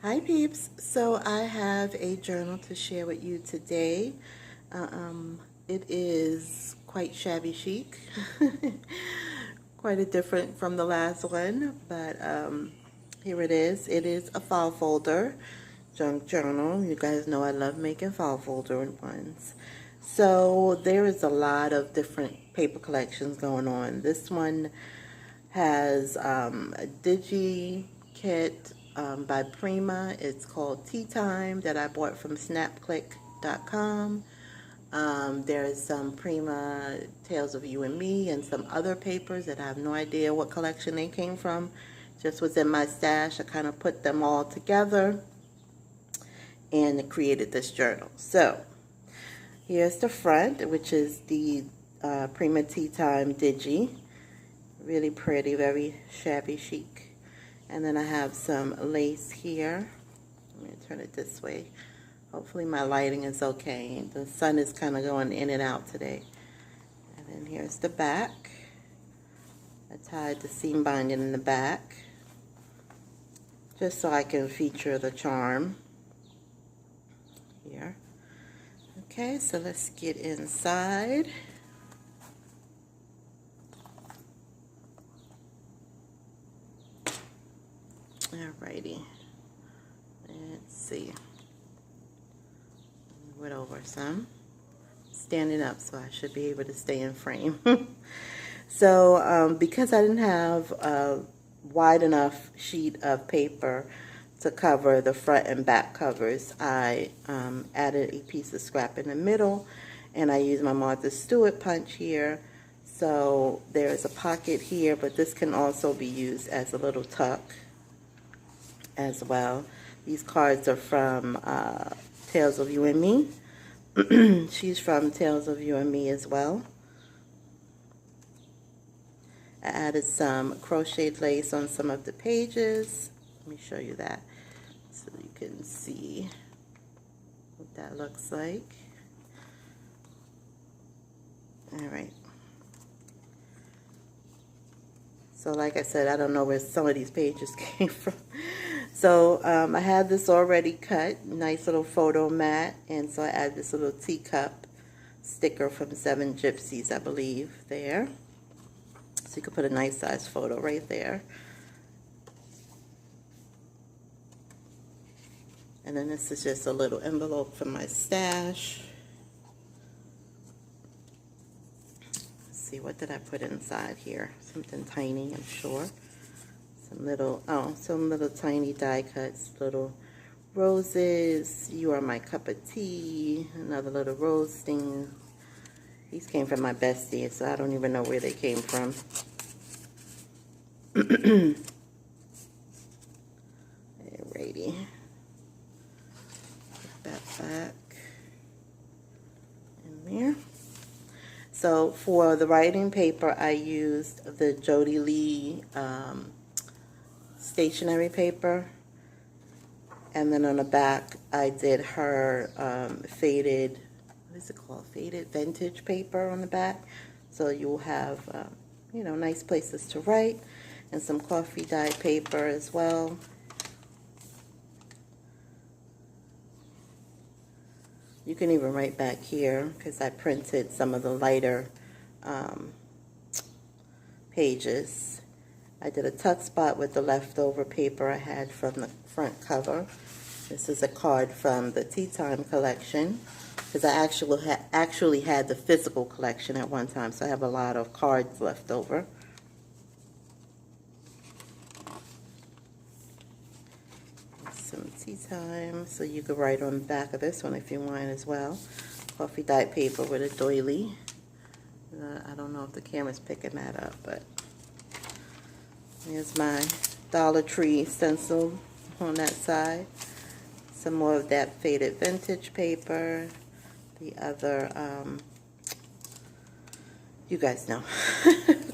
Hi peeps, so I have a journal to share with you today. It is quite shabby chic, quite a different from the last one, but here it is. It is a file folder junk journal. You guys know I love making file folder ones. So there is a lot of different paper collections going on. This one has a digi kit by Prima. It's called Tea Time that I bought from snapclick.com. There's some Prima Tales of You and Me and some other papers that I have no idea what collection they came from. Just was in my stash. I kind of put them all together and created this journal. So here's the front, which is the Prima Tea Time Digi. Really pretty, very shabby chic. And then I have some lace here. Let me turn it this way. Hopefully my lighting is okay. The sun is kind of going in and out today. And then here's the back. I tied the seam binding in the back just so I can feature the charm here. Okay, so let's get inside. Alrighty, let's see. Went over some. Standing up, so I should be able to stay in frame. So, because I didn't have a wide enough sheet of paper to cover the front and back covers, I added a piece of scrap in the middle, and I used my Martha Stewart punch here. So there is a pocket here, but this can also be used as a little tuck as well. These cards are from Tales of You and Me. She's from Tales of You and Me as well. I added some crocheted lace on some of the pages. Let me show you that so you can see what that looks like. Alright. So like I said, I don't know where some of these pages came from. So I had this already cut, nice little photo mat, and so I added this little teacup sticker from Seven Gypsies, I believe, there. So you could put a nice size photo right there. And then this is just a little envelope for my stash. Let's see, what did I put inside here? Something tiny, I'm sure. Some little tiny die cuts, little roses. You are my cup of tea. Another little rose thing. These came from my bestie, so I don't even know where they came from. Alrighty. Put that back in there. So for the writing paper, I used the Jody Lee stationery paper, and then on the back I did her faded, what is it called, faded vintage paper on the back, so you'll have you know, nice places to write, and some coffee dyed paper as well. You can even write back here because I printed some of the lighter pages. I did a tuck spot with the leftover paper I had from the front cover. This is a card from the Tea Time collection, because I actually had the physical collection at one time, so I have a lot of cards left over. Some Tea Time, so you could write on the back of this one if you want as well. Coffee dyed paper with a doily. I don't know if the camera's picking that up, but here's my Dollar Tree stencil on that side. Some more of that faded vintage paper. The other, you guys know,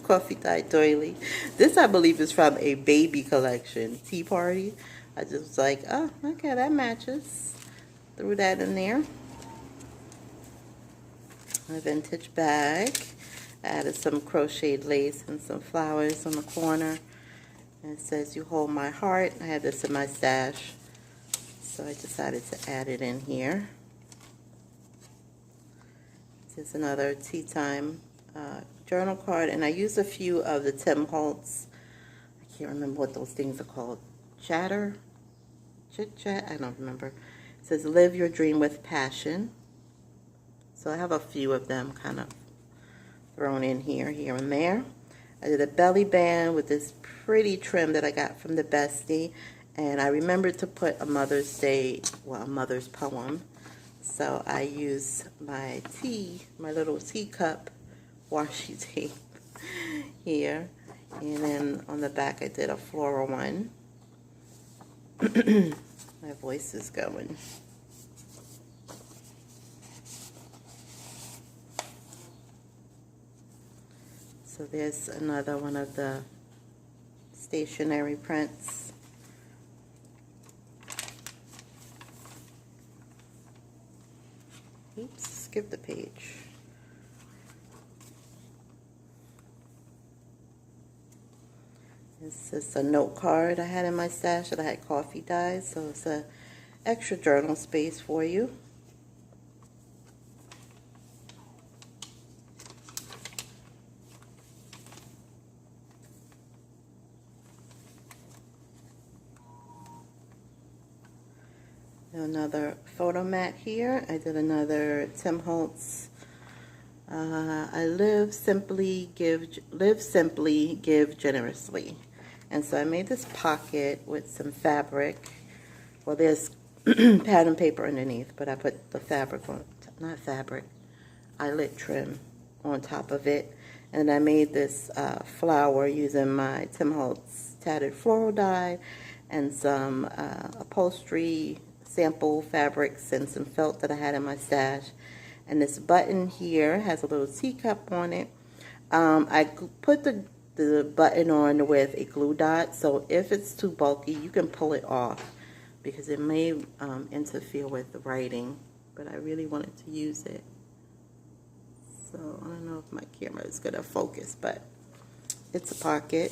coffee dyed doily. This, I believe, is from a baby collection, Tea Party. I just was like, oh, okay, that matches. Threw that in there. A vintage bag. I added some crocheted lace and some flowers on the corner. And it says, "You hold my heart." I had this in my stash So I decided to add it in here. This is another tea time journal card, and I used a few of the Tim Holtz. I can't remember what those things are called. Chit chat, I don't remember. It says live your dream with passion. So I have a few of them kind of thrown in here and there. I did a belly band with this pretty trim that I got from the Bestie, and I remembered to put a Mother's Day, well, a mother's poem. So I used my little teacup washi tape here, and then on the back I did a floral one. My voice is going. So there's another one of the stationery prints. Oops, skip the page. This is a note card I had in my stash that I had coffee dyes, so it's a extra journal space for you. Another photo mat here. I did another Tim Holtz. I live simply, give generously. And so I made this pocket with some fabric. Well, there's pattern paper underneath, but I put the fabric on, not fabric, eyelet trim on top of it. And I made this flower using my Tim Holtz tattered floral dye and some upholstery sample fabrics and some felt that I had in my stash. And this button here has a little teacup on it. I put the button on with a glue dot, so if it's too bulky you can pull it off because it may interfere with the writing, but I really wanted to use it. So I don't know if my camera is going to focus, but it's a pocket.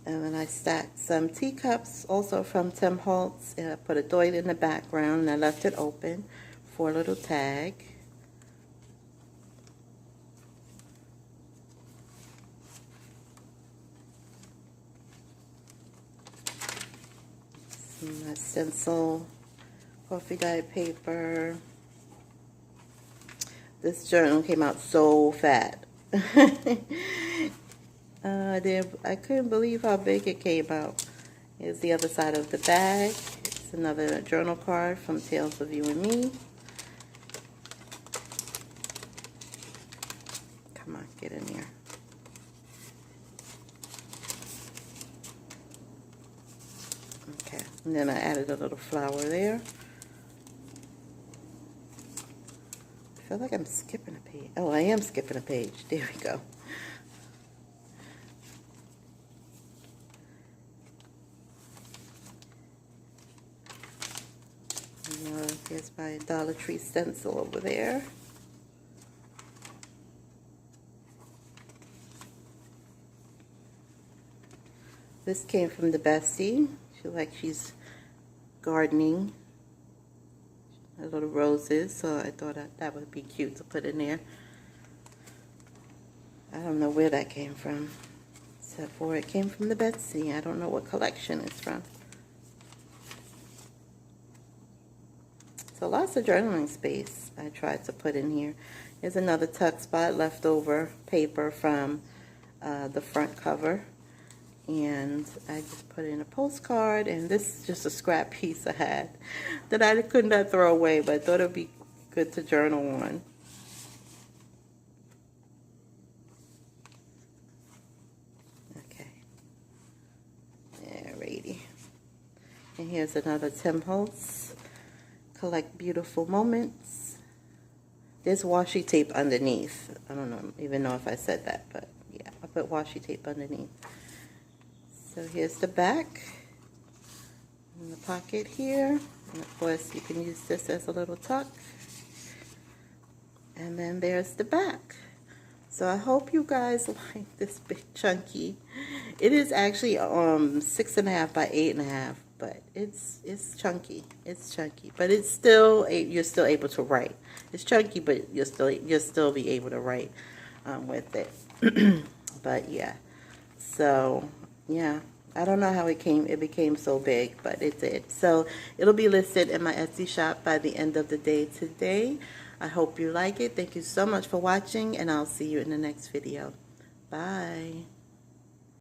And then I stacked some teacups also from Tim Holtz, and I put a doily in the background and I left it open for a little tag. Some stencil, coffee dye paper. This journal came out so fat. I couldn't believe how big it came out. Here's the other side of the bag. It's another journal card from Tales of You and Me. Come on, get in there. Okay, and then I added a little flower there. I feel like I'm skipping a page. Oh, I am skipping a page. There we go. Here's my Dollar Tree stencil over there. This came from the Bestie. She's gardening. A little roses, so I thought that would be cute to put in there. I don't know where that came from, except for it came from the Bestie. I don't know what collection it's from. So lots of journaling space I tried to put in here. Here's another tuck spot, leftover paper from the front cover. And I just put in a postcard, and this is just a scrap piece I had that I could not throw away, but I thought it would be good to journal on. Okay. Alrighty. And here's another Tim Holtz. Collect beautiful moments. There's washi tape underneath. I don't even know if I said that, but yeah, I put washi tape underneath. So here's the back, and the pocket here, And of course, you can use this as a little tuck. And then there's the back. So I hope you guys like this big chunky. It is actually 6.5 by 8.5, but it's chunky. It's chunky, but it's still you're still able to write. It's chunky, but you'll still be able to write with it. But yeah, so yeah, I don't know how it became so big, but it did. So it'll be listed in my Etsy shop by the end of the day today. I hope you like it. Thank you so much for watching, and I'll see you in the next video. Bye.